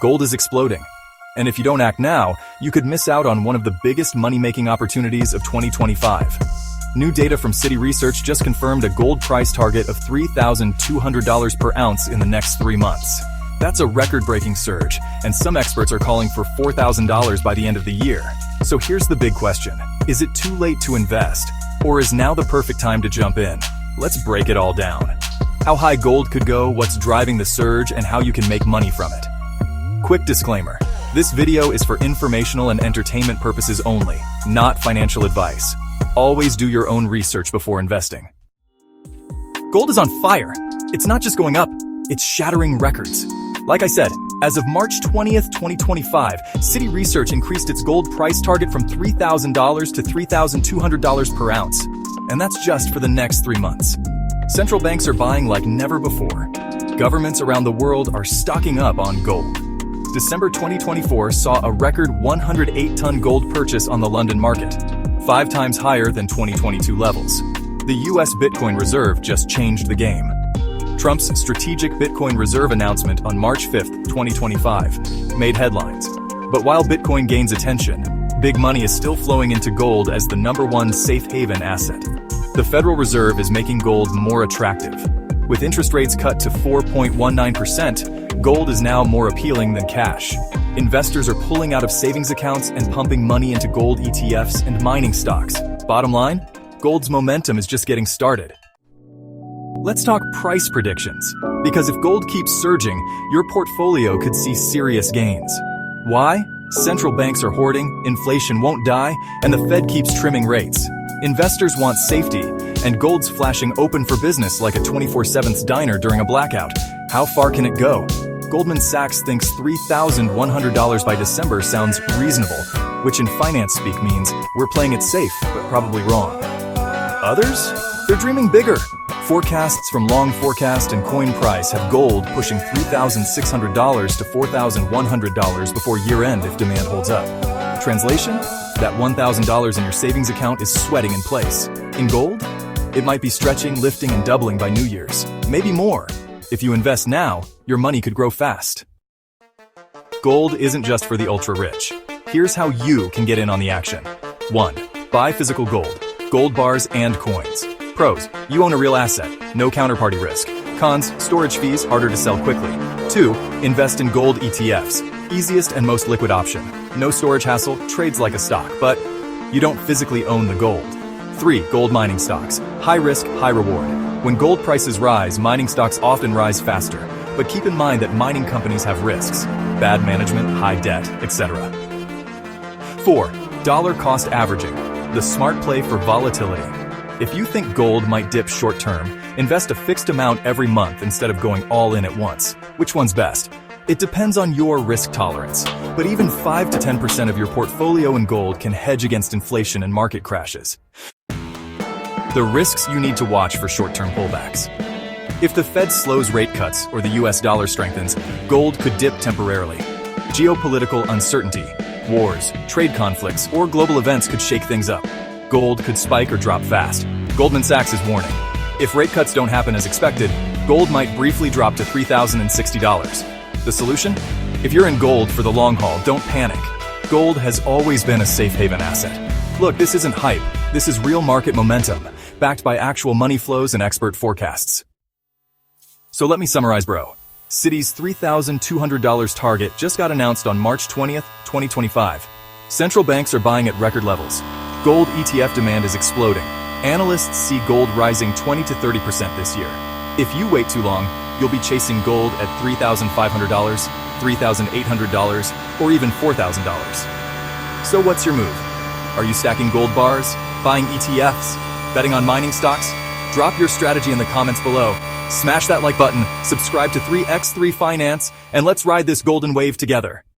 Gold is exploding. And if you don't act now, you could miss out on one of the biggest money-making opportunities of 2025. New data from Citi Research just confirmed a gold price target of $3,200 per ounce in the next 3 months. That's a record-breaking surge, and some experts are calling for $4,000 by the end of the year. So here's the big question. Is it too late to invest? Or is now the perfect time to jump in? Let's break it all down. How high gold could go, what's driving the surge, and how you can make money from it. Quick disclaimer. This video is for informational and entertainment purposes only, not financial advice. Always do your own research before investing. Gold is on fire. It's not just going up, it's shattering records. Like I said, as of March 20th, 2025, Citi Research increased its gold price target from $3,000 to $3,200 per ounce. And that's just for the next 3 months. Central banks are buying like never before. Governments around the world are stocking up on gold. December 2024 saw a record 108-ton gold purchase on the London market, 5 times higher than 2022 levels. The US Bitcoin Reserve just changed the game. Trump's strategic Bitcoin Reserve announcement on March 5th, 2025, made headlines. But while Bitcoin gains attention, big money is still flowing into gold as the #1 safe haven asset. The Federal Reserve is making gold more attractive. With interest rates cut to 4.19%, gold is now more appealing than cash. Investors are pulling out of savings accounts and pumping money into gold ETFs and mining stocks. Bottom line, gold's momentum is just getting started. Let's talk price predictions, because if gold keeps surging, your portfolio could see serious gains. Why? Central banks are hoarding, inflation won't die, and the Fed keeps trimming rates. Investors want safety, and gold's flashing open for business like a 24/7 diner during a blackout. How far can it go? Goldman Sachs thinks $3,100 by December sounds reasonable, which in finance speak means we're playing it safe, but probably wrong. Others? They're dreaming bigger. Forecasts from Long Forecast and Coin Price have gold pushing $3,600 to $4,100 before year-end if demand holds up. Translation? That $1,000 in your savings account is sweating in place. In gold? It might be stretching, lifting, and doubling by New Year's. Maybe more. If you invest now, your money could grow fast. Gold isn't just for the ultra-rich. Here's how you can get in on the action. 1. Buy physical gold. Gold bars and coins. Pros, you own a real asset, no counterparty risk. Cons, storage fees, harder to sell quickly. 2. Invest in gold ETFs. Easiest and most liquid option. No storage hassle, trades like a stock, but you don't physically own the gold. 3. Gold mining stocks. High risk, high reward. When gold prices rise, mining stocks often rise faster. But keep in mind that mining companies have risks. Bad management, high debt, etc. 4. Dollar cost averaging. The smart play for volatility. If you think gold might dip short-term, invest a fixed amount every month instead of going all in at once. Which one's best? It depends on your risk tolerance, but even 5 to 10% of your portfolio in gold can hedge against inflation and market crashes. The risks you need to watch for short-term pullbacks. If the Fed slows rate cuts or the US dollar strengthens, gold could dip temporarily. Geopolitical uncertainty, wars, trade conflicts, or global events could shake things up. Gold could spike or drop fast. Goldman Sachs is warning. If rate cuts don't happen as expected, gold might briefly drop to $3,060. The solution? If you're in gold for the long haul, don't panic. Gold has always been a safe haven asset. Look, this isn't hype. This is real market momentum, backed by actual money flows and expert forecasts. So let me summarize, bro. Citi's $3,200 target just got announced on March 20th, 2025. Central banks are buying at record levels. Gold ETF demand is exploding. Analysts see gold rising 20 to 30% this year. If you wait too long, you'll be chasing gold at $3,500, $3,800, or even $4,000. So what's your move? Are you stacking gold bars, buying ETFs, betting on mining stocks? Drop your strategy in the comments below. Smash that like button, subscribe to 3x3 Finance, and let's ride this golden wave together.